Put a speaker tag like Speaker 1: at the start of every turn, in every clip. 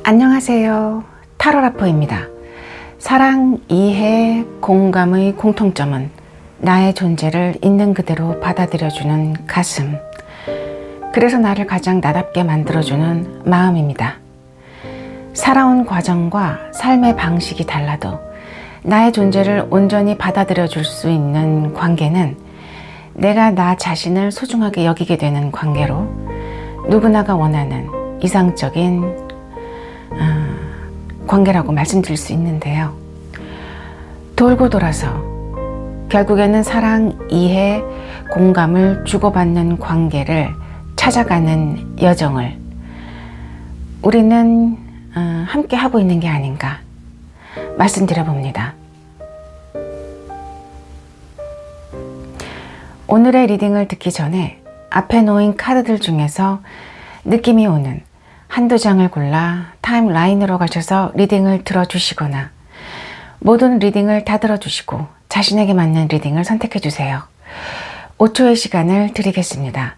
Speaker 1: 안녕하세요. 타로라퍼입니다. 사랑, 이해, 공감의 공통점은 나의 존재를 있는 그대로 받아들여주는 가슴. 그래서 나를 가장 나답게 만들어주는 마음입니다. 살아온 과정과 삶의 방식이 달라도 나의 존재를 온전히 받아들여줄 수 있는 관계는 내가 나 자신을 소중하게 여기게 되는 관계로 누구나가 원하는 이상적인 관계라고 말씀드릴 수 있는데요. 돌고 돌아서 결국에는 사랑, 이해, 공감을 주고받는 관계를 찾아가는 여정을 우리는 함께 하고 있는 게 아닌가 말씀드려 봅니다. 오늘의 리딩을 듣기 전에 앞에 놓인 카드들 중에서 느낌이 오는 한두 장을 골라 타임라인으로 가셔서 리딩을 들어주시거나 모든 리딩을 다 들어주시고 자신에게 맞는 리딩을 선택해 주세요. 5초의 시간을 드리겠습니다.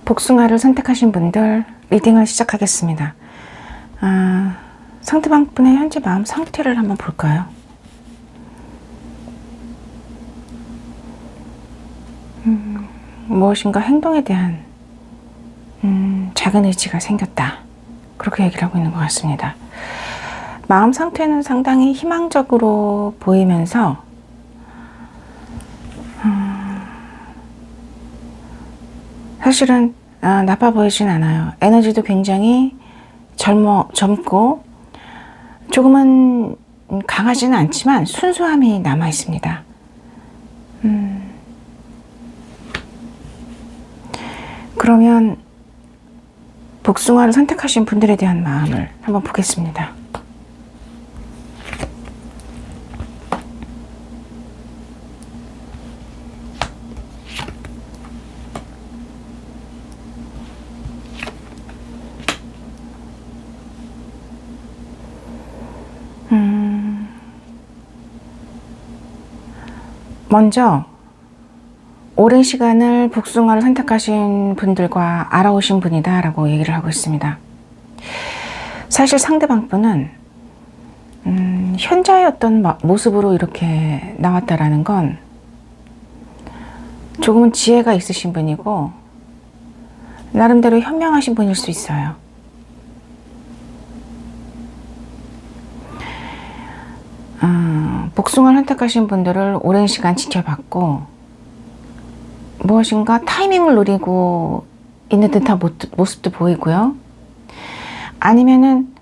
Speaker 1: 복숭아를 선택하신 분들 리딩을 시작하겠습니다. 상대방 분의 현재 마음 상태를 한번 볼까요? 무엇인가 행동에 대한 작은 의지가 생겼다. 그렇게 얘기를 하고 있는 것 같습니다. 마음 상태는 상당히 희망적으로 보이면서 사실은 나빠 보이진 않아요. 에너지도 굉장히 젊고 조금은 강하지는 않지만 순수함이 남아 있습니다. 그러면 복숭아를 선택하신 분들에 대한 마음을 한번 보겠습니다. 먼저 오랜 시간을 복숭아를 선택하신 분들과 알아오신 분이다 라고 얘기를 하고 있습니다. 사실 상대방 분은 현자의 어떤 모습으로 이렇게 나왔다라는 건 조금은 지혜가 있으신 분이고 나름대로 현명하신 분일 수 있어요. 복숭아를 선택하신 분들을 오랜 시간 지켜봤고 무엇인가 타이밍을 노리고 있는 듯한 모습도 보이고요. 아니면은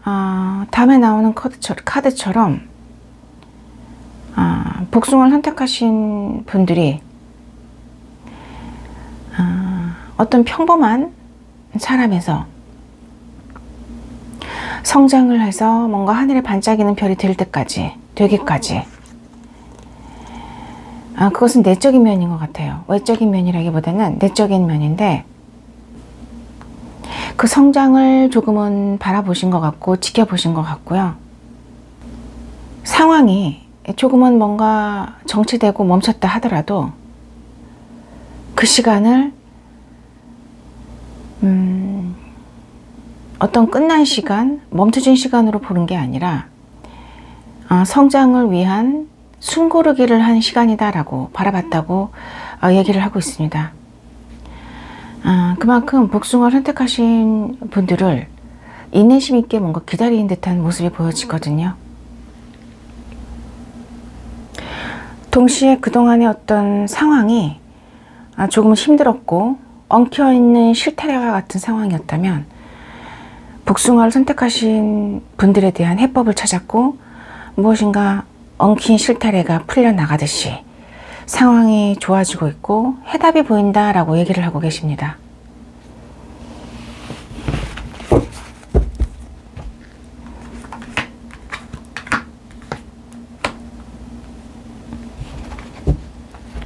Speaker 1: 다음에 나오는 카드처럼 복숭아를 선택하신 분들이 어떤 평범한 사람에서 성장을 해서 뭔가 하늘에 반짝이는 별이 되기까지 그것은 내적인 면인 것 같아요. 외적인 면이라기보다는 내적인 면인데 그 성장을 조금은 바라보신 것 같고 지켜보신 것 같고요. 상황이 조금은 뭔가 정체되고 멈췄다 하더라도 그 시간을 어떤 끝난 시간, 멈춰진 시간으로 보는 게 아니라 성장을 위한 숨고르기를 한 시간이다라고 바라봤다고 얘기를 하고 있습니다. 그만큼 복숭아를 선택하신 분들을 인내심 있게 뭔가 기다리는 듯한 모습이 보여지거든요. 동시에 그동안의 어떤 상황이 조금 힘들었고 엉켜있는 실타래와 같은 상황이었다면 복숭아를 선택하신 분들에 대한 해법을 찾았고 무엇인가 엉킨 실타래가 풀려나가듯이 상황이 좋아지고 있고 해답이 보인다라고 얘기를 하고 계십니다.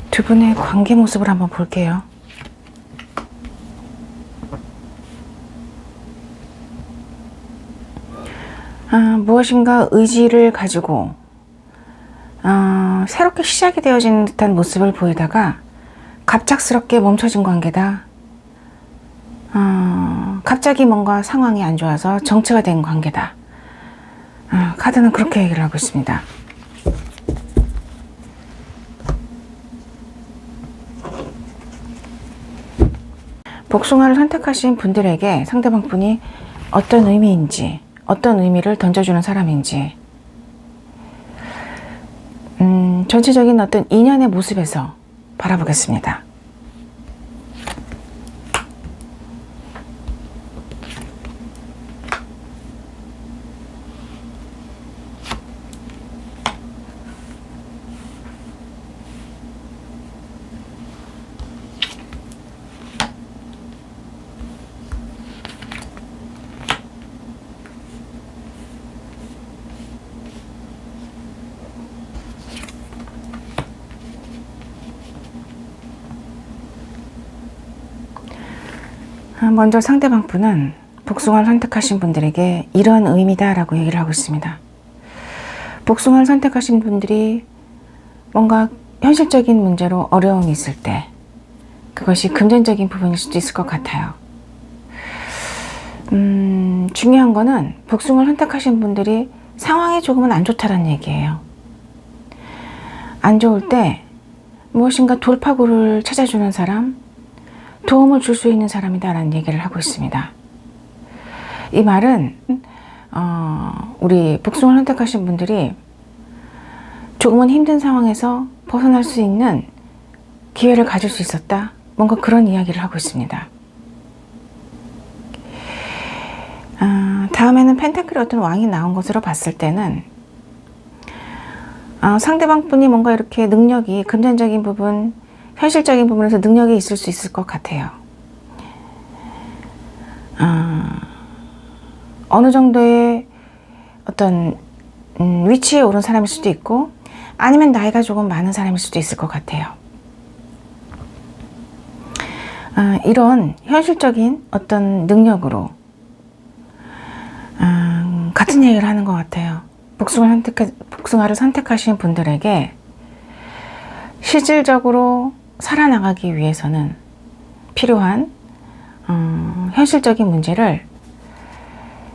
Speaker 1: 두 분의 관계 모습을 한번 볼게요. 무엇인가 의지를 가지고 새롭게 시작이 되어지는 듯한 모습을 보이다가 갑작스럽게 멈춰진 관계다. 갑자기 뭔가 상황이 안 좋아서 정체가 된 관계다. 카드는 그렇게 얘기를 하고 있습니다. 복숭아를 선택하신 분들에게 상대방 분이 어떤 의미인지, 어떤 의미를 던져주는 사람인지, 전체적인 어떤 인연의 모습에서 바라보겠습니다. 먼저 상대방 분은 복숭아를 선택하신 분들에게 이런 의미다 라고 얘기를 하고 있습니다. 복숭아를 선택하신 분들이 뭔가 현실적인 문제로 어려움이 있을 때 그것이 금전적인 부분일 수도 있을 것 같아요. 중요한 거는 복숭아를 선택하신 분들이 상황이 조금은 안 좋다는 얘기예요. 안 좋을 때 무엇인가 돌파구를 찾아주는 사람, 도움을 줄 수 있는 사람이다 라는 얘기를 하고 있습니다. 이 말은 우리 복숭아를 선택하신 분들이 조금은 힘든 상황에서 벗어날 수 있는 기회를 가질 수 있었다, 뭔가 그런 이야기를 하고 있습니다. 다음에는 펜타클의 어떤 왕이 나온 것으로 봤을 때는 상대방 분이 뭔가 이렇게 능력이 금전적인 부분, 현실적인 부분에서 능력이 있을 수 있을 것 같아요. 어느 정도의 어떤 위치에 오른 사람일 수도 있고, 아니면 나이가 조금 많은 사람일 수도 있을 것 같아요. 이런 현실적인 어떤 능력으로 같은 얘기를 하는 것 같아요. 복숭아를 선택하신 분들에게 실질적으로 살아나가기 위해서는 필요한 현실적인 문제를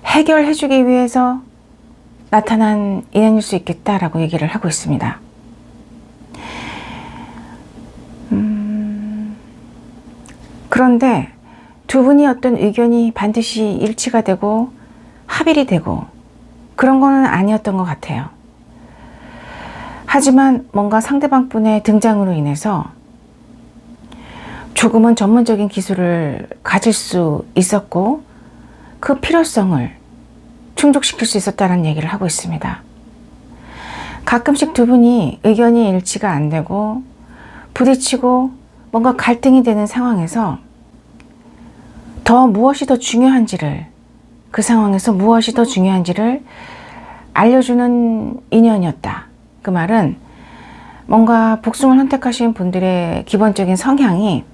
Speaker 1: 해결해 주기 위해서 나타난 인연일 수 있겠다라고 얘기를 하고 있습니다. 그런데 두 분이 어떤 의견이 반드시 일치가 되고 합일이 되고 그런 거는 아니었던 것 같아요. 하지만 뭔가 상대방 분의 등장으로 인해서 조금은 전문적인 기술을 가질 수 있었고 그 필요성을 충족시킬 수 있었다는 얘기를 하고 있습니다. 가끔씩 두 분이 의견이 일치가 안 되고 부딪히고 뭔가 갈등이 되는 상황에서 무엇이 더 중요한지를, 그 상황에서 무엇이 더 중요한지를 알려주는 인연이었다. 그 말은 뭔가 복숭아를 선택하신 분들의 기본적인 성향이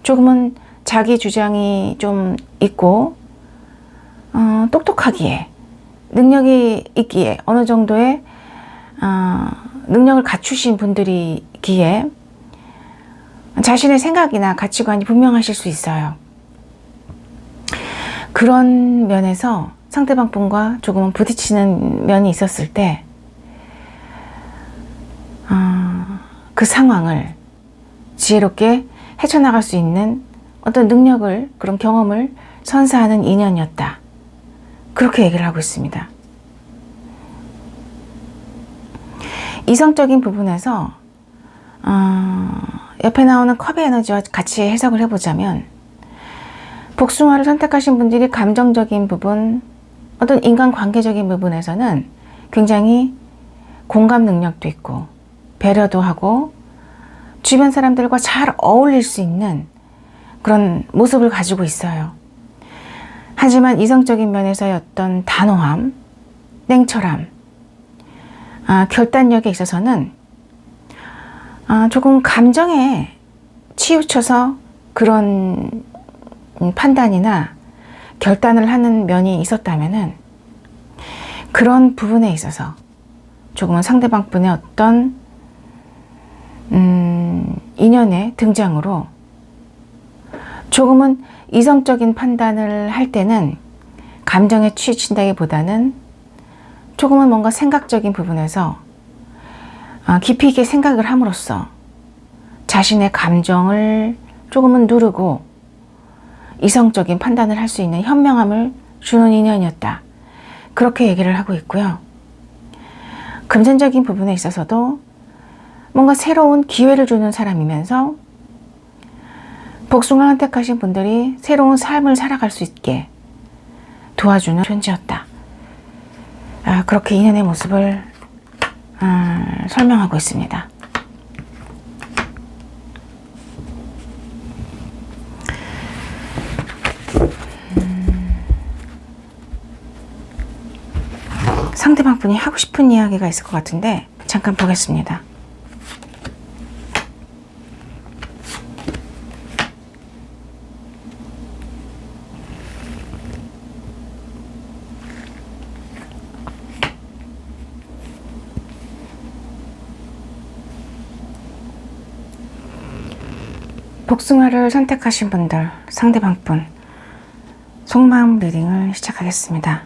Speaker 1: 조금은 자기 주장이 좀 있고 똑똑하기에, 능력이 있기에, 어느 정도의 능력을 갖추신 분들이기에 자신의 생각이나 가치관이 분명하실 수 있어요. 그런 면에서 상대방 분과 조금은 부딪히는 면이 있었을 때 그 상황을 지혜롭게 헤쳐나갈 수 있는 어떤 능력을, 그런 경험을 선사하는 인연이었다. 그렇게 얘기를 하고 있습니다. 이성적인 부분에서 옆에 나오는 컵의 에너지와 같이 해석을 해보자면, 복숭아를 선택하신 분들이 감정적인 부분, 어떤 인간관계적인 부분에서는 굉장히 공감 능력도 있고 배려도 하고 주변 사람들과 잘 어울릴 수 있는 그런 모습을 가지고 있어요. 하지만 이성적인 면에서의 어떤 단호함, 냉철함, 결단력에 있어서는 조금 감정에 치우쳐서 그런 판단이나 결단을 하는 면이 있었다면은, 그런 부분에 있어서 조금은 상대방 분의 어떤 인연의 등장으로 조금은 이성적인 판단을 할 때는 감정에 치우친다기보다는 조금은 뭔가 생각적인 부분에서 깊이 있게 생각을 함으로써 자신의 감정을 조금은 누르고 이성적인 판단을 할 수 있는 현명함을 주는 인연이었다. 그렇게 얘기를 하고 있고요. 금전적인 부분에 있어서도 뭔가 새로운 기회를 주는 사람이면서 복숭아 선택하신 분들이 새로운 삶을 살아갈 수 있게 도와주는 존재였다. 그렇게 인연의 모습을 설명하고 있습니다. 상대방 분이 하고 싶은 이야기가 있을 것 같은데 잠깐 보겠습니다. 복숭아를 선택하신 분들, 상대방 분 속마음 리딩을 시작하겠습니다.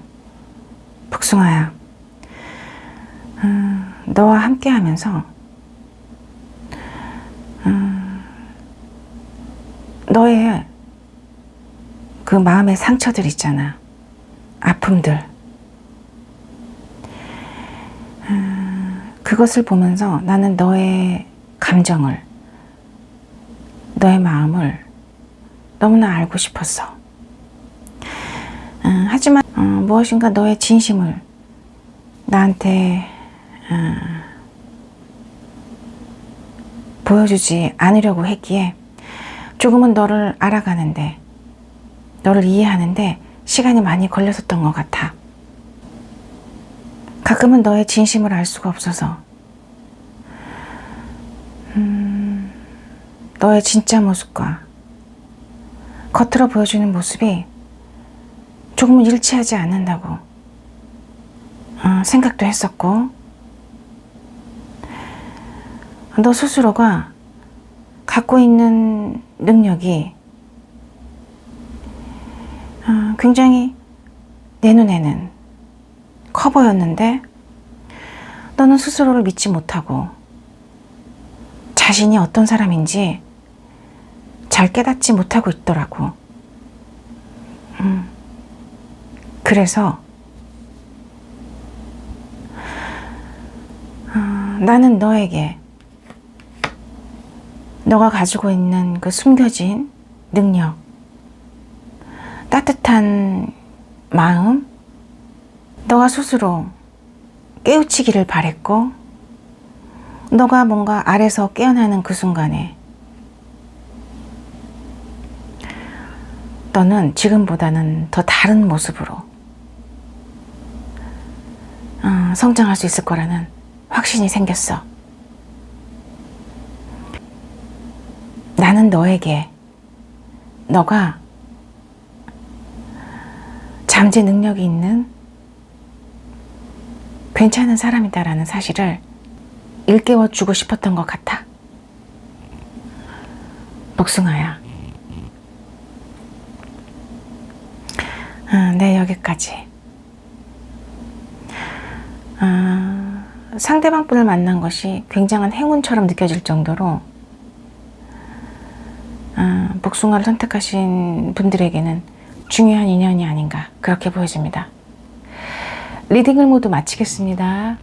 Speaker 1: 복숭아야, 너와 함께 하면서 너의 그 마음의 상처들 있잖아. 아픔들. 그것을 보면서 나는 너의 감정을, 너의 마음을 너무나 알고 싶었어. 하지만 무엇인가 너의 진심을 나한테 보여주지 않으려고 했기에 조금은 너를 알아가는데, 너를 이해하는데 시간이 많이 걸렸었던 것 같아. 가끔은 너의 진심을 알 수가 없어서 너의 진짜 모습과 겉으로 보여주는 모습이 조금은 일치하지 않는다고 생각도 했었고, 너 스스로가 갖고 있는 능력이 굉장히 내 눈에는 커 보였는데 너는 스스로를 믿지 못하고 자신이 어떤 사람인지 잘 깨닫지 못하고 있더라고. 그래서 나는 너에게 너가 가지고 있는 그 숨겨진 능력, 따뜻한 마음, 너가 스스로 깨우치기를 바랬고, 너가 뭔가 아래서 깨어나는 그 순간에 너는 지금보다는 더 다른 모습으로 성장할 수 있을 거라는 확신이 생겼어. 나는 너에게 너가 잠재 능력이 있는 괜찮은 사람이다라는 사실을 일깨워 주고 싶었던 것 같아. 복숭아야. 네, 여기까지. 상대방 분을 만난 것이 굉장한 행운처럼 느껴질 정도로 복숭아를 선택하신 분들에게는 중요한 인연이 아닌가, 그렇게 보여집니다. 리딩을 모두 마치겠습니다.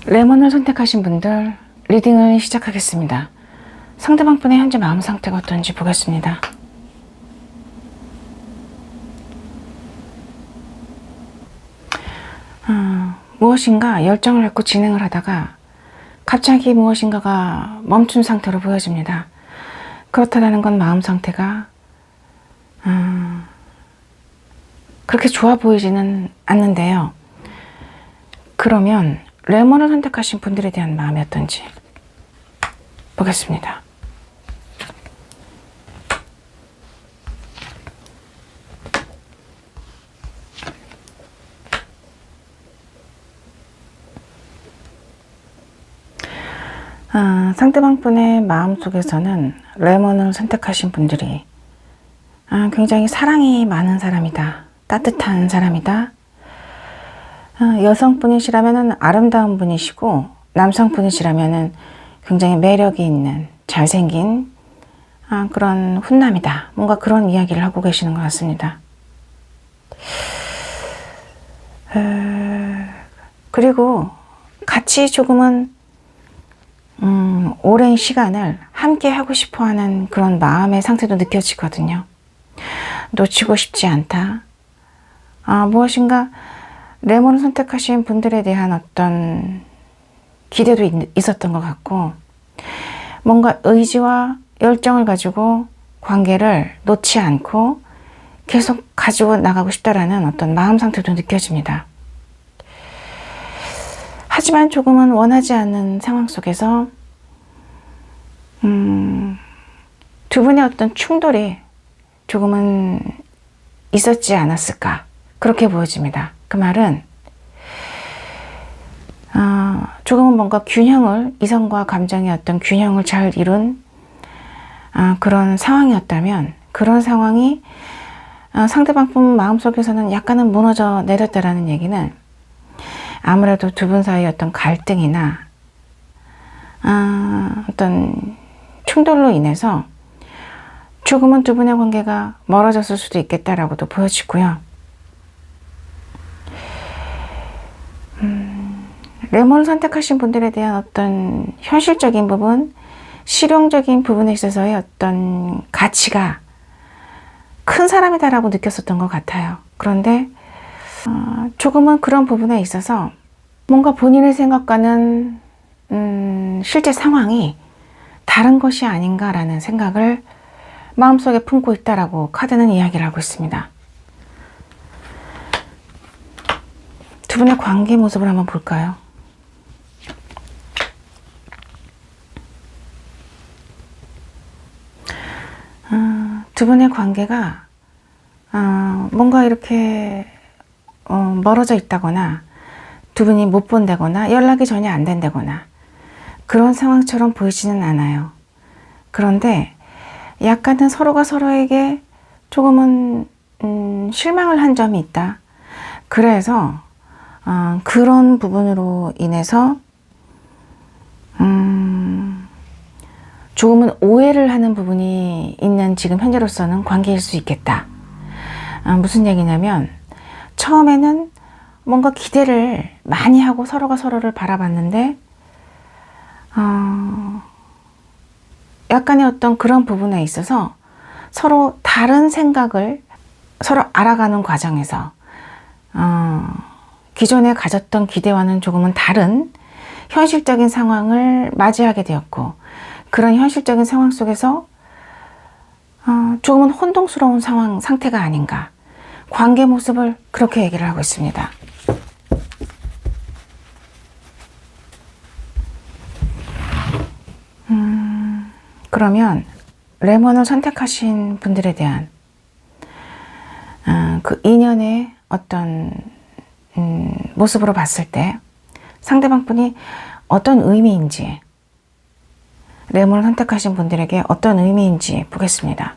Speaker 1: 레몬을 선택하신 분들 리딩을 시작하겠습니다. 상대방 분의 현재 마음 상태가 어떤지 보겠습니다. 무엇인가 열정을 갖고 진행을 하다가 갑자기 무엇인가가 멈춘 상태로 보여집니다. 그렇다는 건 마음 상태가 그렇게 좋아 보이지는 않는데요. 그러면 레몬을 선택하신 분들에 대한 마음이 어떤지 보겠습니다. 상대방 분의 마음속에서는 레몬을 선택하신 분들이 굉장히 사랑이 많은 사람이다. 따뜻한 사람이다. 여성분이시라면 아름다운 분이시고 남성분이시라면 굉장히 매력이 있는 잘생긴 그런 훈남이다. 뭔가 그런 이야기를 하고 계시는 것 같습니다. 그리고 같이 조금은 오랜 시간을 함께 하고 싶어 하는 그런 마음의 상태도 느껴지거든요. 놓치고 싶지 않다. 무엇인가 레몬을 선택하신 분들에 대한 어떤 기대도 있었던 것 같고, 뭔가 의지와 열정을 가지고 관계를 놓지 않고 계속 가지고 나가고 싶다라는 어떤 마음 상태도 느껴집니다. 하지만 조금은 원하지 않는 상황 속에서 두 분의 어떤 충돌이 조금은 있었지 않았을까, 그렇게 보여집니다. 그 말은 조금은 뭔가 균형을, 이성과 감정의 어떤 균형을 잘 이룬 그런 상황이었다면, 그런 상황이 상대방 분 마음속에서는 약간은 무너져 내렸다라는 얘기는 아무래도 두 분 사이의 어떤 갈등이나 어떤 충돌로 인해서 조금은 두 분의 관계가 멀어졌을 수도 있겠다라고도 보여지고요. 레몬을 선택하신 분들에 대한 어떤 현실적인 부분, 실용적인 부분에 있어서의 어떤 가치가 큰 사람이다라고 느꼈었던 것 같아요. 그런데 조금은 그런 부분에 있어서 뭔가 본인의 생각과는 실제 상황이 다른 것이 아닌가라는 생각을 마음속에 품고 있다라고 카드는 이야기를 하고 있습니다. 두 분의 관계 모습을 한번 볼까요? 두 분의 관계가 뭔가 이렇게 멀어져 있다거나 두 분이 못 본다거나 연락이 전혀 안 된다거나 그런 상황처럼 보이지는 않아요. 그런데 약간은 서로가 서로에게 조금은 실망을 한 점이 있다. 그래서 그런 부분으로 인해서 조금은 오해를 하는 부분이 있는 지금 현재로서는 관계일 수 있겠다. 무슨 얘기냐면, 처음에는 뭔가 기대를 많이 하고 서로가 서로를 바라봤는데 약간의 어떤 그런 부분에 있어서 서로 다른 생각을 서로 알아가는 과정에서 기존에 가졌던 기대와는 조금은 다른 현실적인 상황을 맞이하게 되었고, 그런 현실적인 상황 속에서 조금은 혼동스러운 상태가 아닌가, 관계 모습을 그렇게 얘기를 하고 있습니다. 그러면 레몬을 선택하신 분들에 대한 그 인연의 어떤 모습으로 봤을 때 상대방 분이 어떤 의미인지, 레몬을 선택하신 분들에게 어떤 의미인지 보겠습니다.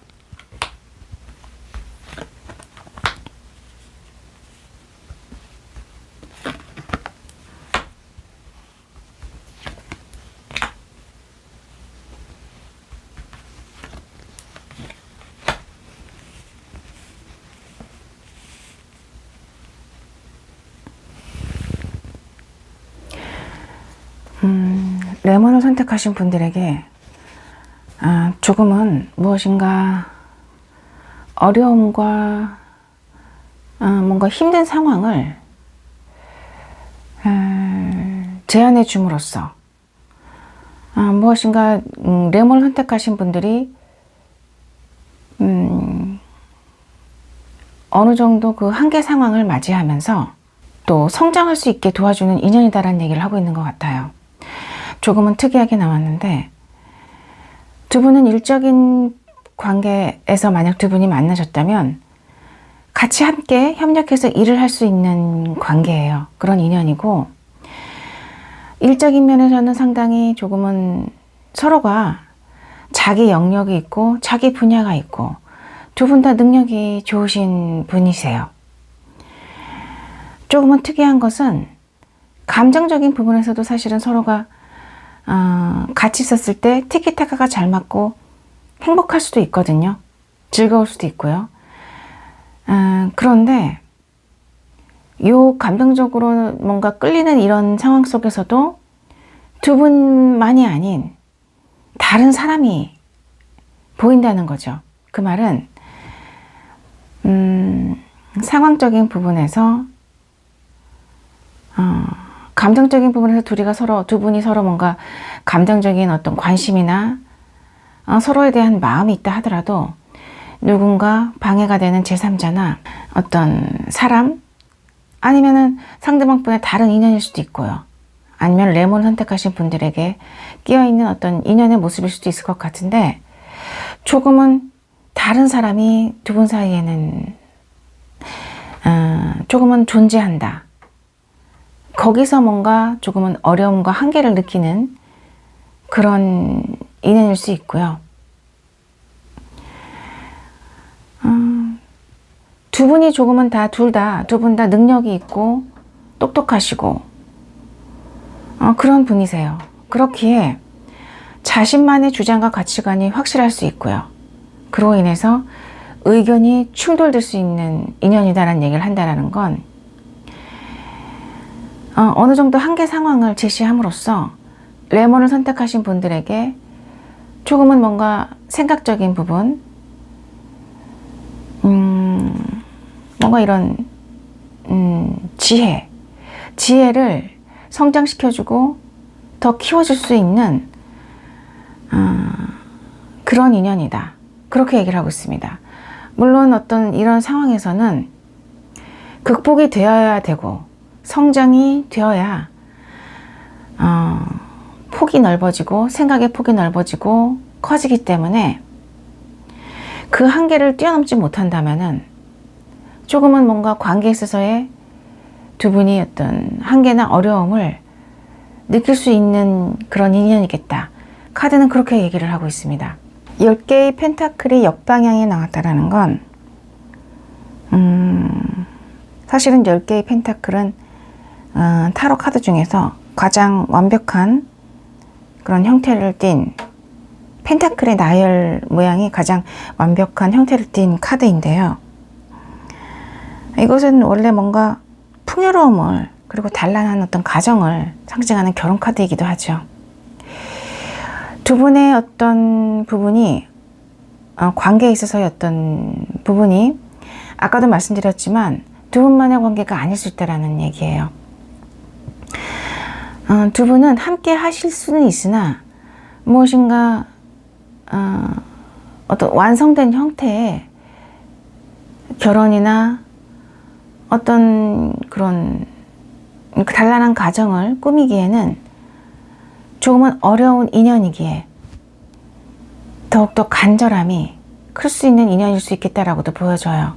Speaker 1: 레몬을 선택하신 분들에게 조금은 무엇인가 어려움과 뭔가 힘든 상황을 제안해 줌으로써 무엇인가 레몬을 선택하신 분들이 어느 정도 그 한계 상황을 맞이하면서 또 성장할 수 있게 도와주는 인연이다라는 얘기를 하고 있는 것 같아요. 조금은 특이하게 나왔는데, 두 분은 일적인 관계에서 만약 두 분이 만나셨다면 같이 함께 협력해서 일을 할 수 있는 관계예요. 그런 인연이고, 일적인 면에서는 상당히 조금은 서로가 자기 영역이 있고 자기 분야가 있고 두 분 다 능력이 좋으신 분이세요. 조금은 특이한 것은 감정적인 부분에서도 사실은 서로가 같이 있었을 때 티키타카가 잘 맞고 행복할 수도 있거든요. 즐거울 수도 있고요. 그런데 요 감정적으로 뭔가 끌리는 이런 상황 속에서도 두 분만이 아닌 다른 사람이 보인다는 거죠. 그 말은 상황적인 부분에서 감정적인 부분에서 두 분이 서로 뭔가 감정적인 어떤 관심이나 서로에 대한 마음이 있다 하더라도 누군가 방해가 되는 제3자나 어떤 사람 아니면은 상대방분의 다른 인연일 수도 있고요. 아니면 레몬을 선택하신 분들에게 끼어있는 어떤 인연의 모습일 수도 있을 것 같은데, 조금은 다른 사람이 두 분 사이에는 조금은 존재한다. 거기서 뭔가 조금은 어려움과 한계를 느끼는 그런 인연일 수 있고요. 두 분이 조금은 두 분 다 능력이 있고 똑똑하시고 그런 분이세요. 그렇기에 자신만의 주장과 가치관이 확실할 수 있고요. 그로 인해서 의견이 충돌될 수 있는 인연이다라는 얘기를 한다는 건 어느 정도 한계 상황을 제시함으로써 레몬을 선택하신 분들에게 조금은 뭔가 생각적인 부분, 뭔가 이런 지혜를 성장시켜주고 더 키워줄 수 있는 그런 인연이다. 그렇게 얘기를 하고 있습니다. 물론 어떤 이런 상황에서는 극복이 되어야 되고 성장이 되어야 폭이 넓어지고 생각의 폭이 넓어지고 커지기 때문에 그 한계를 뛰어넘지 못한다면은 조금은 뭔가 관계에 있어서의 두 분이 어떤 한계나 어려움을 느낄 수 있는 그런 인연이겠다. 카드는 그렇게 얘기를 하고 있습니다. 10개의 펜타클이 역방향에 나왔다라는 건 사실은 10개의 펜타클은 타로 카드 중에서 가장 완벽한 그런 형태를 띤 펜타클의 나열 모양이 가장 완벽한 형태를 띤 카드인데요. 이것은 원래 뭔가 풍요로움을 그리고 단란한 어떤 가정을 상징하는 결혼 카드이기도 하죠. 두 분의 어떤 부분이 관계에 있어서의 어떤 부분이 아까도 말씀드렸지만 두 분만의 관계가 아닐 수 있다는 얘기예요. 두 분은 함께 하실 수는 있으나 무엇인가 어떤 완성된 형태의 결혼이나 어떤 그런 단란한 가정을 꾸미기에는 조금은 어려운 인연이기에 더욱더 간절함이 클 수 있는 인연일 수 있겠다라고도 보여져요.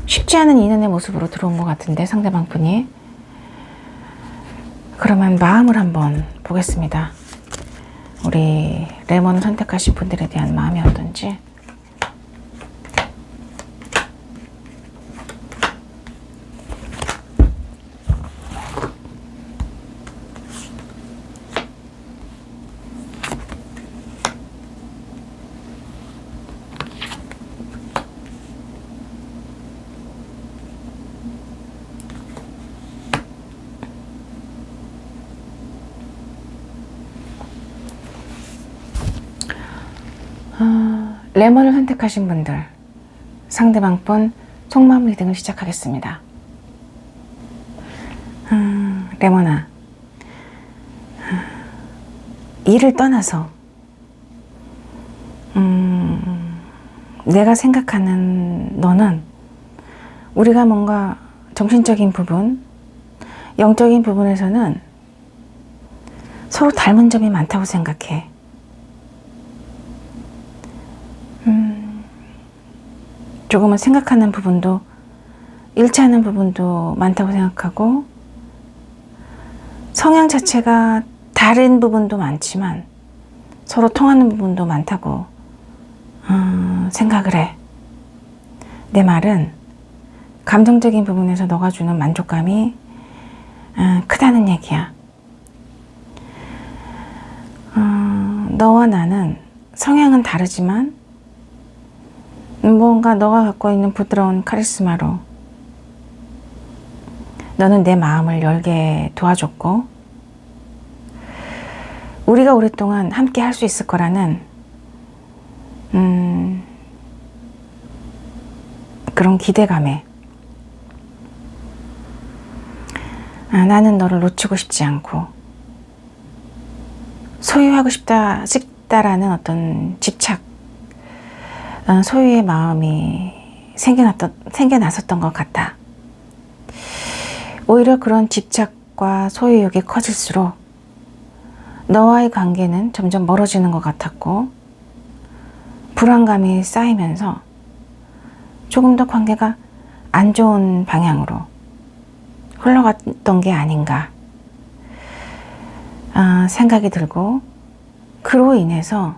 Speaker 1: 쉽지 않은 인연의 모습으로 들어온 것 같은데 상대방 분이. 그러면 마음을 한번 보겠습니다. 우리 레몬을 선택하신 분들에 대한 마음이 어떤지. 레몬을 선택하신 분들, 상대방 분 속마음 리딩을 시작하겠습니다. 레몬아, 일을 떠나서 내가 생각하는 너는 우리가 뭔가 정신적인 부분, 영적인 부분에서는 서로 닮은 점이 많다고 생각해. 조금은 생각하는 부분도 일치하는 부분도 많다고 생각하고, 성향 자체가 다른 부분도 많지만 서로 통하는 부분도 많다고 생각을 해. 내 말은 감정적인 부분에서 너가 주는 만족감이 크다는 얘기야. 너와 나는 성향은 다르지만 뭔가 너가 갖고 있는 부드러운 카리스마로 너는 내 마음을 열게 도와줬고, 우리가 오랫동안 함께 할 수 있을 거라는 그런 기대감에 나는 너를 놓치고 싶지 않고 소유하고 싶다라는 어떤 집착, 소유의 마음이 생겨났었던 것 같다. 오히려 그런 집착과 소유욕이 커질수록 너와의 관계는 점점 멀어지는 것 같았고, 불안감이 쌓이면서 조금 더 관계가 안 좋은 방향으로 흘러갔던 게 아닌가 생각이 들고, 그로 인해서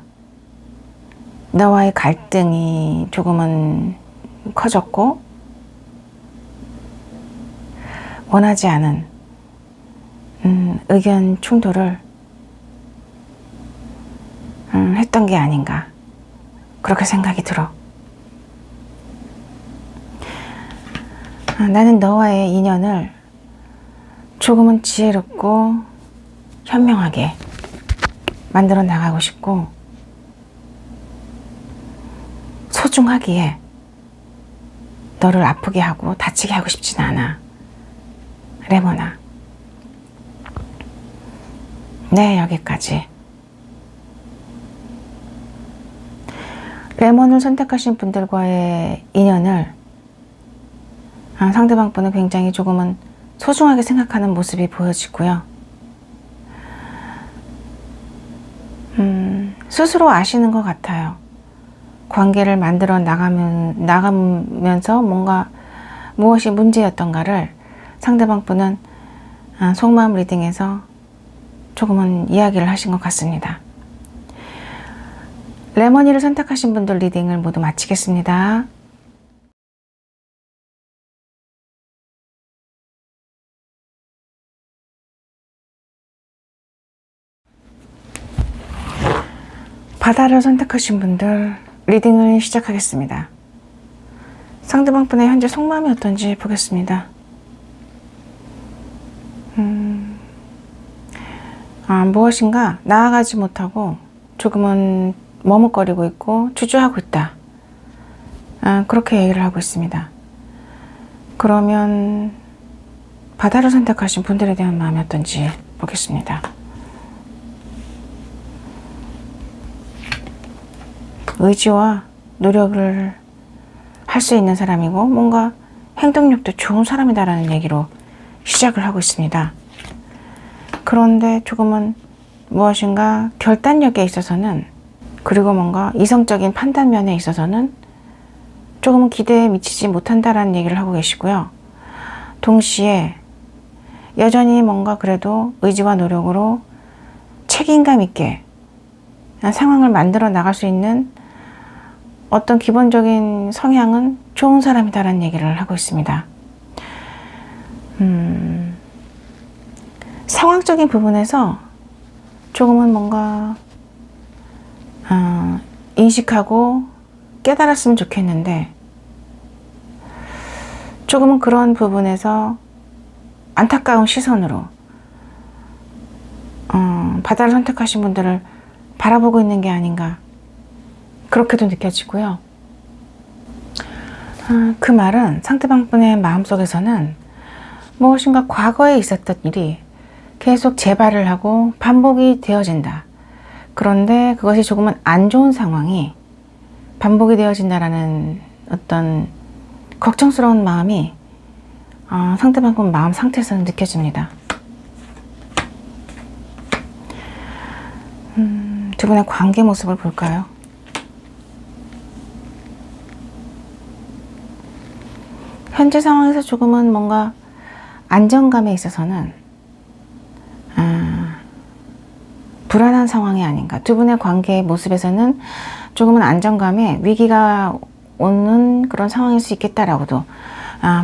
Speaker 1: 너와의 갈등이 조금은 커졌고, 원하지 않은 의견 충돌을 했던 게 아닌가, 그렇게 생각이 들어. 나는 너와의 인연을 조금은 지혜롭고 현명하게 만들어 나가고 싶고, 소중하기에 너를 아프게 하고 다치게 하고 싶진 않아. 레몬아. 네, 여기까지. 레몬을 선택하신 분들과의 인연을 상대방 분은 굉장히 조금은 소중하게 생각하는 모습이 보여지고요. 스스로 아시는 것 같아요. 관계를 만들어 나가면서 뭔가 무엇이 문제였던가를 상대방 분은 속마음 리딩에서 조금은 이야기를 하신 것 같습니다. 레머니를 선택하신 분들 리딩을 모두 마치겠습니다. 바다를 선택하신 분들 리딩을 시작하겠습니다. 상대방 분의 현재 속마음이 어떤지 보겠습니다. 무엇인가 나아가지 못하고 조금은 머뭇거리고 있고 주저하고 있다. 그렇게 얘기를 하고 있습니다. 그러면 바다를 선택하신 분들에 대한 마음이 어떤지 보겠습니다. 의지와 노력을 할 수 있는 사람이고 뭔가 행동력도 좋은 사람이다라는 얘기로 시작을 하고 있습니다. 그런데 조금은 무엇인가 결단력에 있어서는, 그리고 뭔가 이성적인 판단 면에 있어서는 조금은 기대에 미치지 못한다라는 얘기를 하고 계시고요. 동시에 여전히 뭔가 그래도 의지와 노력으로 책임감 있게 상황을 만들어 나갈 수 있는 어떤 기본적인 성향은 좋은 사람이다라는 얘기를 하고 있습니다. 상황적인 부분에서 조금은 뭔가 인식하고 깨달았으면 좋겠는데, 조금은 그런 부분에서 안타까운 시선으로 바다를 선택하신 분들을 바라보고 있는 게 아닌가, 그렇게도 느껴지고요. 그 말은 상대방 분의 마음속에서는 무엇인가 과거에 있었던 일이 계속 재발을 하고 반복이 되어진다. 그런데 그것이 조금은 안 좋은 상황이 반복이 되어진다라는 어떤 걱정스러운 마음이 상대방 분 마음 상태에서는 느껴집니다. 두 분의 관계 모습을 볼까요? 현재 상황에서 조금은 뭔가 안정감에 있어서는 불안한 상황이 아닌가. 두 분의 관계의 모습에서는 조금은 안정감에 위기가 오는 그런 상황일 수 있겠다라고도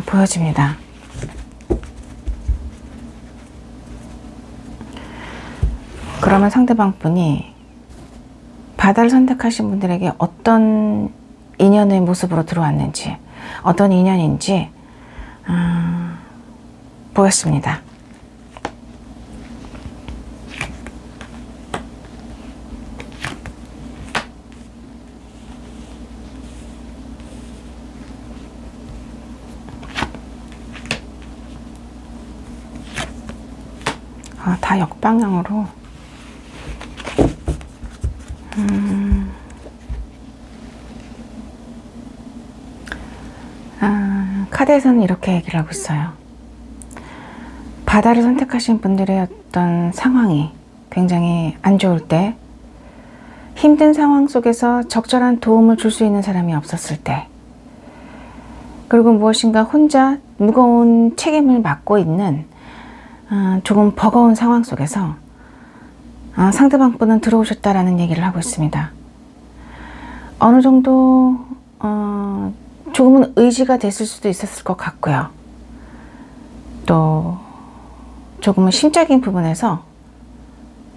Speaker 1: 보여집니다. 그러면 상대방 분이 바다를 선택하신 분들에게 어떤 인연의 모습으로 들어왔는지, 어떤 인연인지 보겠습니다. 다 역방향으로. 카드에서는 이렇게 얘기를 하고 있어요. 바다를 선택하신 분들의 어떤 상황이 굉장히 안 좋을 때, 힘든 상황 속에서 적절한 도움을 줄 수 있는 사람이 없었을 때, 그리고 무엇인가 혼자 무거운 책임을 맡고 있는 조금 버거운 상황 속에서 상대방 분은 들어오셨다라는 얘기를 하고 있습니다. 어느 정도 조금은 의지가 됐을 수도 있었을 것 같고요. 또 조금은 심적인 부분에서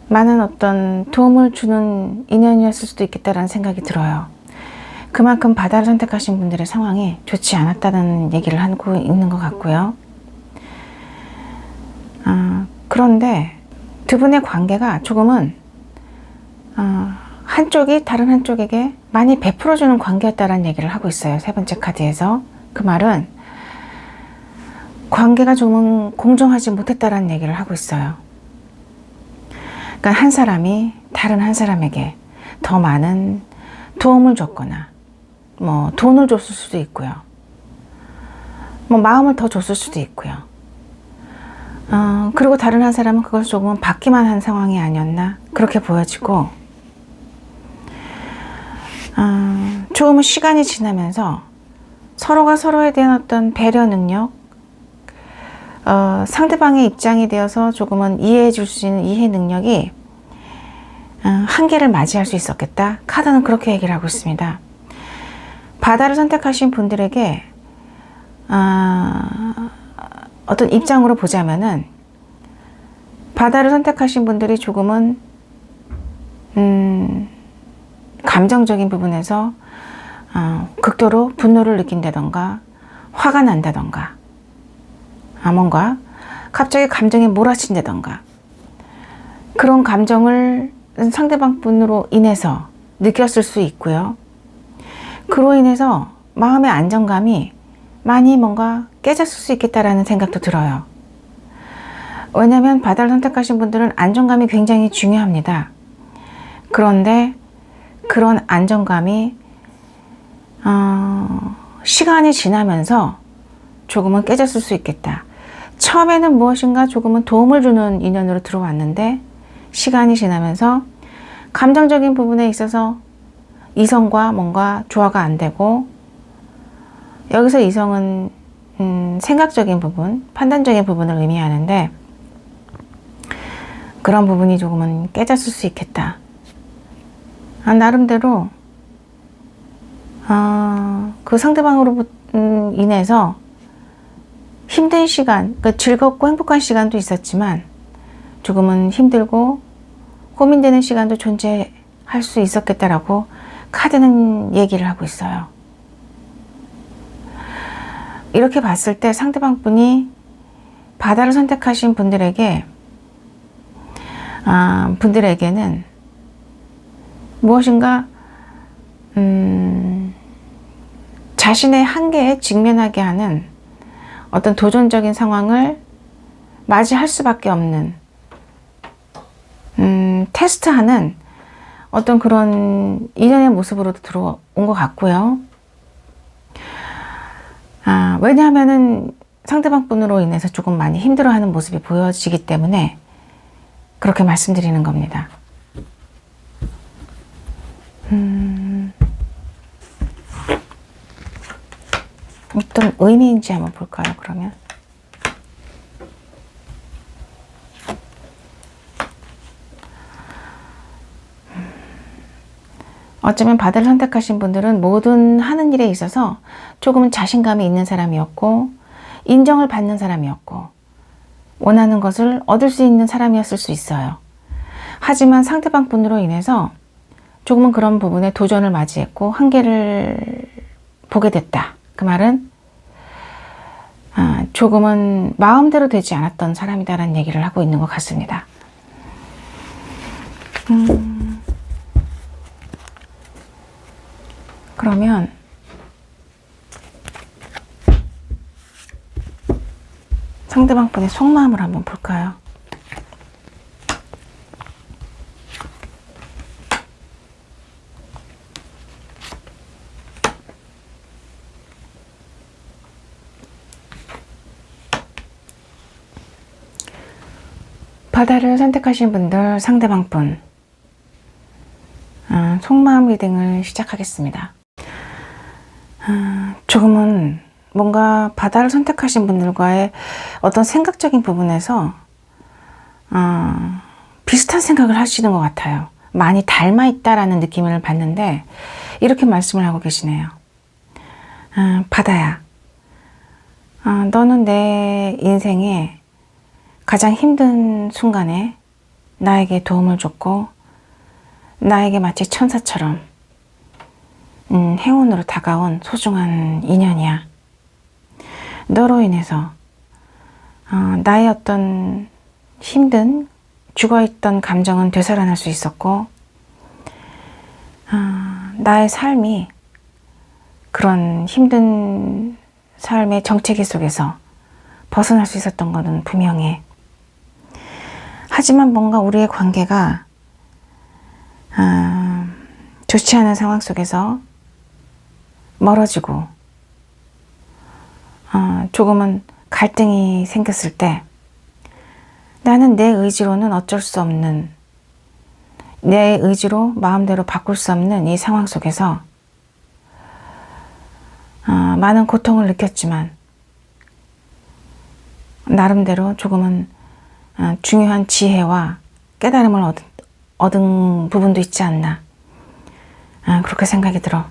Speaker 1: 많은 어떤 도움을 주는 인연이었을 수도 있겠다라는 생각이 들어요. 그만큼 바다를 선택하신 분들의 상황이 좋지 않았다는 얘기를 하고 있는 것 같고요. 그런데 두 분의 관계가 조금은 한쪽이 다른 한쪽에게 많이 베풀어주는 관계였다라는 얘기를 하고 있어요. 세 번째 카드에서. 그 말은 관계가 조금은 공정하지 못했다라는 얘기를 하고 있어요. 그러니까 한 사람이 다른 한 사람에게 더 많은 도움을 줬거나 뭐 돈을 줬을 수도 있고요. 뭐 마음을 더 줬을 수도 있고요. 그리고 다른 한 사람은 그걸 조금 받기만 한 상황이 아니었나 그렇게 보여지고, 조금은 시간이 지나면서 서로가 서로에 대한 어떤 배려 능력, 상대방의 입장이 되어서 조금은 이해해 줄 수 있는 이해 능력이 한계를 맞이할 수 있었겠다. 카드는 그렇게 얘기를 하고 있습니다. 바다를 선택하신 분들에게 어떤 입장으로 보자면은, 바다를 선택하신 분들이 조금은 감정적인 부분에서 극도로 분노를 느낀다던가 화가 난다던가 뭔가 갑자기 감정에 몰아친다던가 그런 감정을 상대방 분으로 인해서 느꼈을 수 있고요. 그로 인해서 마음의 안정감이 많이 뭔가 깨졌을 수 있겠다라는 생각도 들어요. 왜냐하면 바다를 선택하신 분들은 안정감이 굉장히 중요합니다. 그런데 그런 안정감이 시간이 지나면서 조금은 깨졌을 수 있겠다. 처음에는 무엇인가 조금은 도움을 주는 인연으로 들어왔는데 시간이 지나면서 감정적인 부분에 있어서 이성과 뭔가 조화가 안 되고, 여기서 이성은 생각적인 부분, 판단적인 부분을 의미하는데 그런 부분이 조금은 깨졌을 수 있겠다. 나름대로 그 상대방으로 인해서 힘든 시간, 그러니까 즐겁고 행복한 시간도 있었지만 조금은 힘들고 고민되는 시간도 존재할 수 있었겠다라고 카드는 얘기를 하고 있어요. 이렇게 봤을 때 상대방 분이 바다를 선택하신 분들에게는 무엇인가 자신의 한계에 직면하게 하는 어떤 도전적인 상황을 맞이할 수밖에 없는 테스트하는 어떤 그런 인연의 모습으로도 들어온 것 같고요. 왜냐하면은 상대방 분으로 인해서 조금 많이 힘들어하는 모습이 보여지기 때문에 그렇게 말씀드리는 겁니다. 어떤 의미인지 한번 볼까요, 그러면? 어쩌면 바다를 선택하신 분들은 모든 하는 일에 있어서 조금은 자신감이 있는 사람이었고, 인정을 받는 사람이었고, 원하는 것을 얻을 수 있는 사람이었을 수 있어요. 하지만 상대방 분으로 인해서 조금은 그런 부분에 도전을 맞이했고 한계를 보게 됐다. 그 말은 조금은 마음대로 되지 않았던 사람이다라는 얘기를 하고 있는 것 같습니다. 그러면 상대방 분의 속마음을 한번 볼까요? 바다를 선택하신 분들 상대방 분 속마음 리딩을 시작하겠습니다. 조금은 뭔가 바다를 선택하신 분들과의 어떤 생각적인 부분에서 비슷한 생각을 하시는 것 같아요. 많이 닮아 있다라는 느낌을 받는데 이렇게 말씀을 하고 계시네요. 바다야, 너는 내 인생에 가장 힘든 순간에 나에게 도움을 줬고 나에게 마치 천사처럼 행운으로 다가온 소중한 인연이야. 너로 인해서 나의 어떤 힘든 죽어있던 감정은 되살아날 수 있었고 나의 삶이 그런 힘든 삶의 정체기 속에서 벗어날 수 있었던 것은 분명해. 하지만 뭔가 우리의 관계가 좋지 않은 상황 속에서 멀어지고 조금은 갈등이 생겼을 때 나는 내 의지로는 어쩔 수 없는, 내 의지로 마음대로 바꿀 수 없는 이 상황 속에서 많은 고통을 느꼈지만 나름대로 조금은 중요한 지혜와 깨달음을 얻은 부분도 있지 않나, 그렇게 생각이 들어.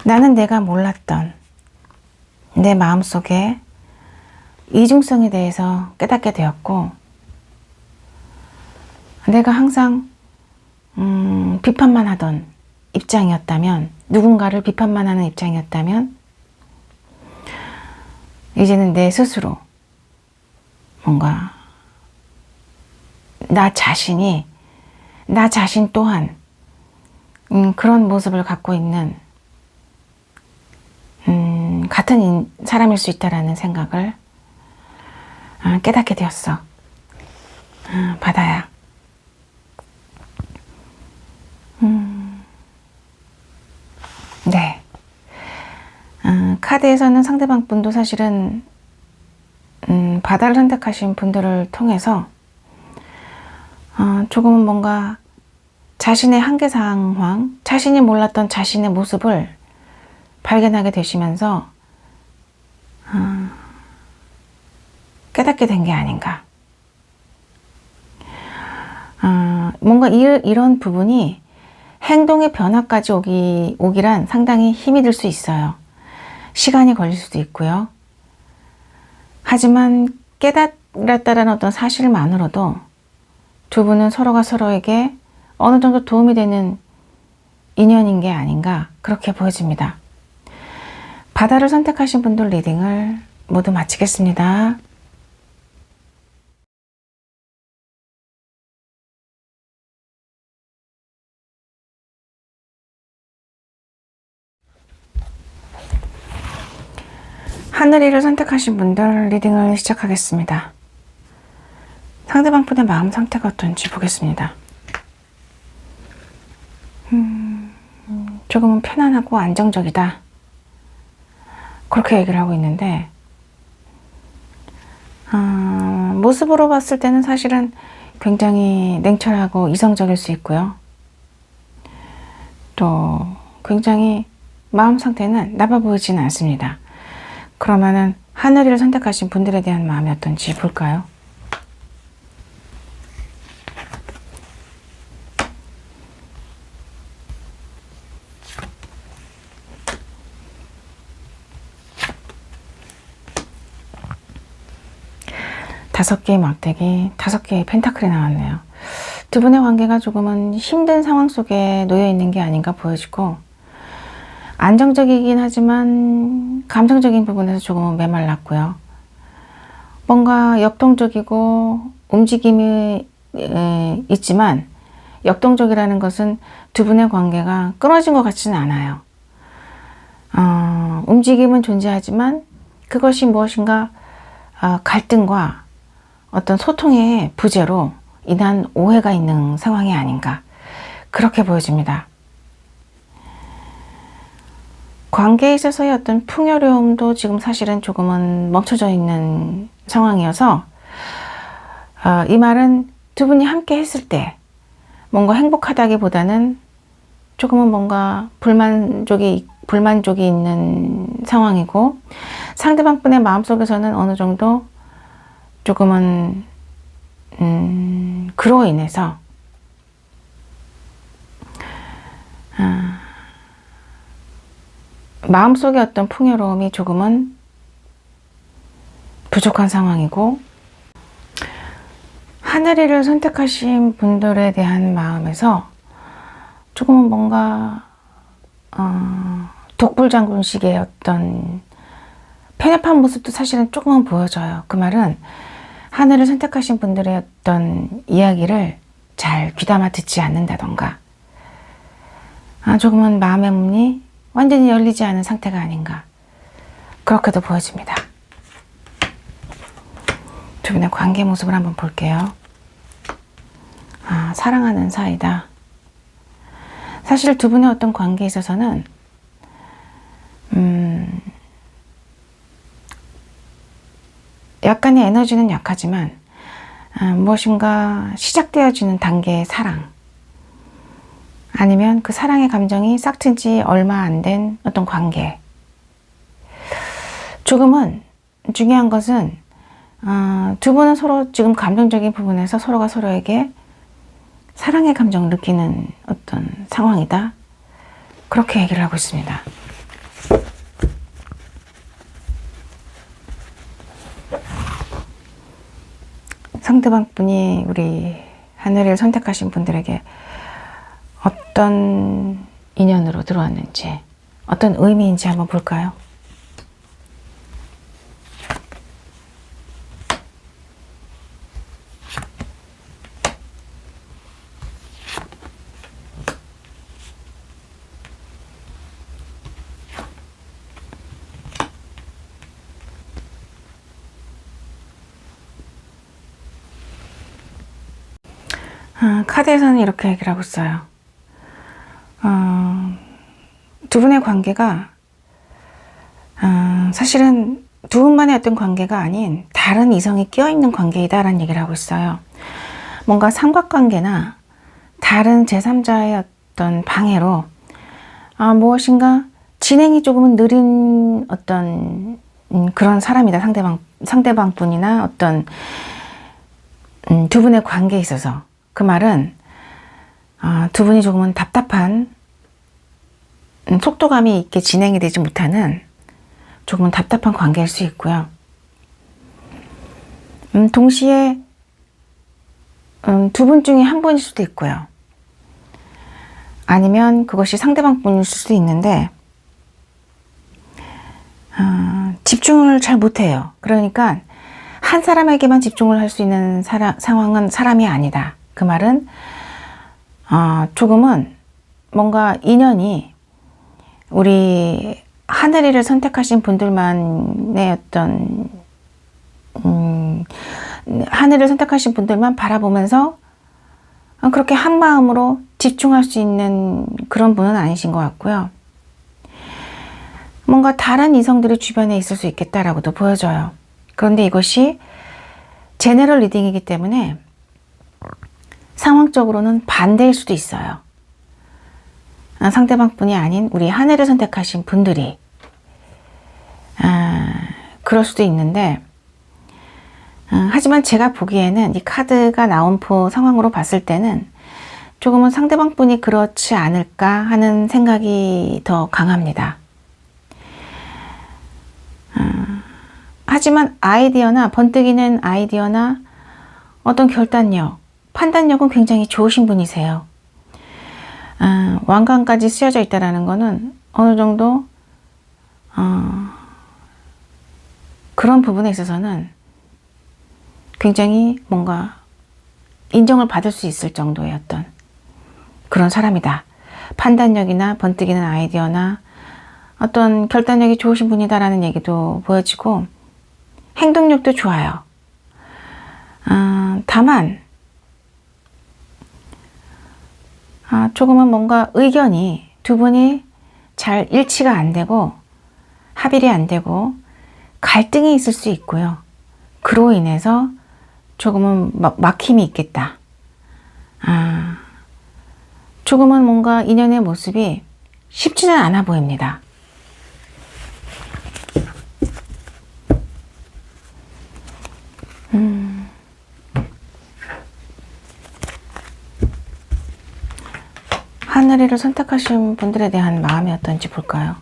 Speaker 1: 나는 내가 몰랐던 내 마음속에 이중성에 대해서 깨닫게 되었고 내가 항상 비판만 하던 입장이었다면, 누군가를 비판만 하는 입장이었다면 이제는 내 스스로 뭔가 나 자신 또한 그런 모습을 갖고 있는 같은 사람일 수 있다라는 생각을 깨닫게 되었어. 바다야. 네. 카드에서는 상대방 분도 사실은 바다를 선택하신 분들을 통해서 조금은 뭔가 자신의 한계 상황, 자신이 몰랐던 자신의 모습을 발견하게 되시면서 깨닫게 된 게 아닌가. 뭔가 이런 부분이 행동의 변화까지 오기란 상당히 힘이 들 수 있어요. 시간이 걸릴 수도 있고요. 하지만 깨달았다라는 어떤 사실만으로도 두 분은 서로가 서로에게 어느 정도 도움이 되는 인연인 게 아닌가, 그렇게 보여집니다. 바다를 선택하신 분들 리딩을 모두 마치겠습니다. 하늘이를 선택하신 분들 리딩을 시작하겠습니다. 상대방 분의 마음 상태가 어떤지 보겠습니다. 조금은 편안하고 안정적이다. 그렇게 얘기를 하고 있는데, 모습으로 봤을 때는 사실은 굉장히 냉철하고 이성적일 수 있고요. 또 굉장히 마음 상태는 나빠 보이지는 않습니다. 그러면은 하늘이를 선택하신 분들에 대한 마음이 어떤지 볼까요? 다섯 개의 막대기, 5개의 펜타클이 나왔네요. 두 분의 관계가 조금은 힘든 상황 속에 놓여 있는 게 아닌가 보여지고, 안정적이긴 하지만 감정적인 부분에서 조금은 메말랐고요. 뭔가 역동적이고 움직임이 있지만, 역동적이라는 것은 두 분의 관계가 끊어진 것 같지는 않아요. 움직임은 존재하지만 그것이 무엇인가 갈등과 어떤 소통의 부재로 인한 오해가 있는 상황이 아닌가, 그렇게 보여집니다. 관계에 있어서의 어떤 풍요로움도 지금 사실은 조금은 멈춰져 있는 상황이어서, 이 말은 두 분이 함께 했을 때 뭔가 행복하다기보다는 조금은 뭔가 불만족이 있는 상황이고, 상대방 분의 마음속에서는 어느 정도 조금은 그로 인해서 마음속의 어떤 풍요로움이 조금은 부족한 상황이고, 하늘이를 선택하신 분들에 대한 마음에서 조금은 뭔가 독불장군식의 어떤 편협한 모습도 사실은 조금은 보여져요. 그 말은 하늘을 선택하신 분들의 어떤 이야기를 잘 귀담아 듣지 않는다던가, 조금은 마음의 문이 완전히 열리지 않은 상태가 아닌가, 그렇게도 보여집니다. 두 분의 관계 모습을 한번 볼게요. 사랑하는 사이다. 사실 두 분의 어떤 관계에 있어서는 약간의 에너지는 약하지만 무엇인가 시작되어지는 단계의 사랑, 아니면 그 사랑의 감정이 싹튼 지 얼마 안 된 어떤 관계. 조금은 중요한 것은 두 분은 서로 지금 감정적인 부분에서 서로가 서로에게 사랑의 감정을 느끼는 어떤 상황이다, 그렇게 얘기를 하고 있습니다. 상대방 분이 우리 하늘을 선택하신 분들에게 어떤 인연으로 들어왔는지, 어떤 의미인지 한번 볼까요? 카드에서는 이렇게 얘기를 하고 있어요. 두 분의 관계가 사실은 두 분만의 어떤 관계가 아닌 다른 이성이 끼어있는 관계이다라는 얘기를 하고 있어요. 뭔가 삼각관계나 다른 제3자의 어떤 방해로 무엇인가 진행이 조금은 느린 어떤 그런 사람이다, 상대방 분이나 어떤 두 분의 관계에 있어서. 그 말은 두 분이 조금은 답답한, 속도감이 있게 진행이 되지 못하는 조금은 답답한 관계일 수 있고요. 동시에 두 분 중에 한 분일 수도 있고요. 아니면 그것이 상대방 분일 수도 있는데 집중을 잘 못해요. 그러니까 한 사람에게만 집중을 할 수 있는 상황은 사람이 아니다. 그 말은 조금은 뭔가 인연이 우리 하늘이를 선택하신 분들만의 어떤 하늘을 선택하신 분들만 바라보면서 그렇게 한 마음으로 집중할 수 있는 그런 분은 아니신 것 같고요. 뭔가 다른 이성들이 주변에 있을 수 있겠다라고도 보여져요. 그런데 이것이 제너럴 리딩이기 때문에 상황적으로는 반대일 수도 있어요. 상대방 분이 아닌 우리 하늘을 선택하신 분들이 그럴 수도 있는데, 하지만 제가 보기에는 이 카드가 나온 상황으로 봤을 때는 조금은 상대방 분이 그렇지 않을까 하는 생각이 더 강합니다. 하지만 아이디어나 번뜩이는 아이디어나 어떤 결단력, 판단력은 굉장히 좋으신 분이세요. 왕관까지 쓰여져 있다는 것은 어느 정도 그런 부분에 있어서는 굉장히 뭔가 인정을 받을 수 있을 정도의 어떤 그런 사람이다. 판단력이나 번뜩이는 아이디어나 어떤 결단력이 좋으신 분이다라는 얘기도 보여지고, 행동력도 좋아요. 다만 조금은 뭔가 의견이 두 분이 잘 일치가 안 되고 합일이 안 되고 갈등이 있을 수 있고요. 그로 인해서 조금은 막힘이 있겠다. 조금은 뭔가 인연의 모습이 쉽지는 않아 보입니다. 하늘이를 선택하신 분들에 대한 마음이 어떤지 볼까요?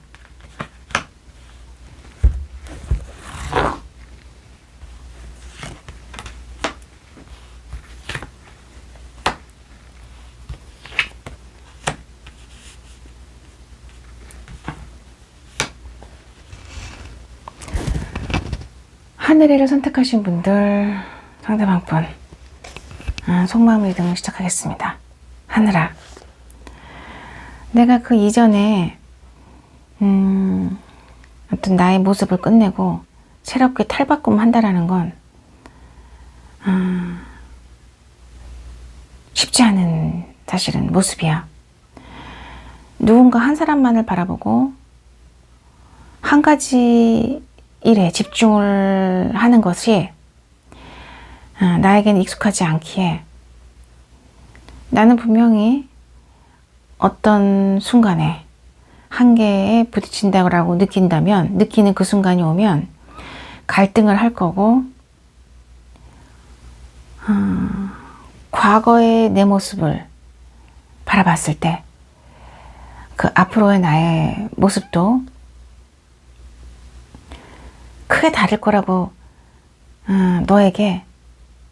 Speaker 1: 하늘이를 선택하신 분들, 상대방 분, 속마음 리딩을 시작하겠습니다. 하늘아, 내가 그 이전에 어떤 나의 모습을 끝내고 새롭게 탈바꿈 한다라는 건 쉽지 않은 사실은 모습이야. 누군가 한 사람만을 바라보고 한 가지 일에 집중을 하는 것이 나에게는 익숙하지 않기에 나는 분명히 어떤 순간에 한계에 부딪힌다고 느낀다면, 느끼는 그 순간이 오면 갈등을 할 거고, 과거의 내 모습을 바라봤을 때 그 앞으로의 나의 모습도 크게 다를 거라고 너에게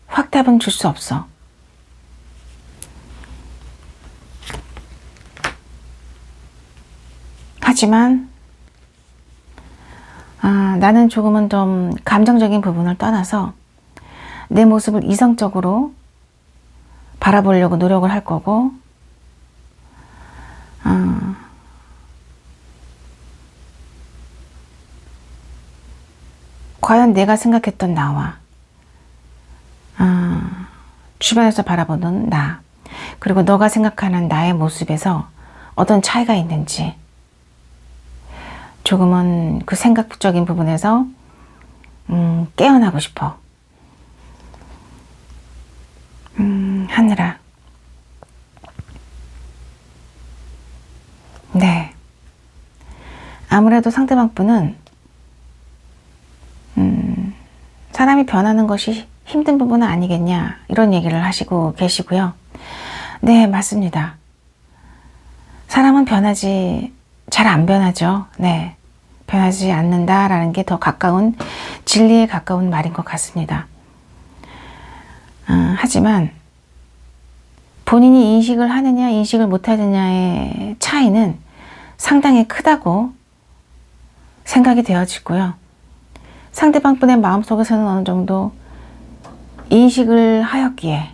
Speaker 1: 확답은 줄 수 없어. 하지만 나는 조금은 좀 감정적인 부분을 떠나서 내 모습을 이성적으로 바라보려고 노력을 할 거고, 과연 내가 생각했던 나와 주변에서 바라보는 나, 그리고 너가 생각하는 나의 모습에서 어떤 차이가 있는지 조금은 그 생각적인 부분에서 깨어나고 싶어. 하늘아, 네, 아무래도 상대방 분은 사람이 변하는 것이 힘든 부분은 아니겠냐, 이런 얘기를 하시고 계시고요. 네, 맞습니다. 사람은 잘 안 변하죠. 네, 변하지 않는다라는 게 더 가까운, 진리에 가까운 말인 것 같습니다. 하지만 본인이 인식을 하느냐 인식을 못하느냐의 차이는 상당히 크다고 생각이 되어지고요. 상대방 분의 마음속에서는 어느 정도 인식을 하였기에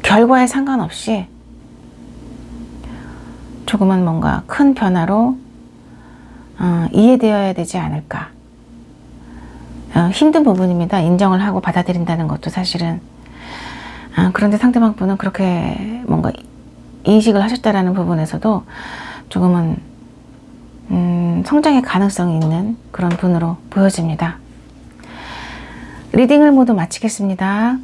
Speaker 1: 결과에 상관없이 조금은 뭔가 큰 변화로 이해되어야 되지 않을까. 힘든 부분입니다. 인정을 하고 받아들인다는 것도 사실은 그런데 상대방 분은 그렇게 뭔가 인식을 하셨다라는 부분에서도 조금은 성장의 가능성이 있는 그런 분으로 보여집니다. 리딩을 모두 마치겠습니다.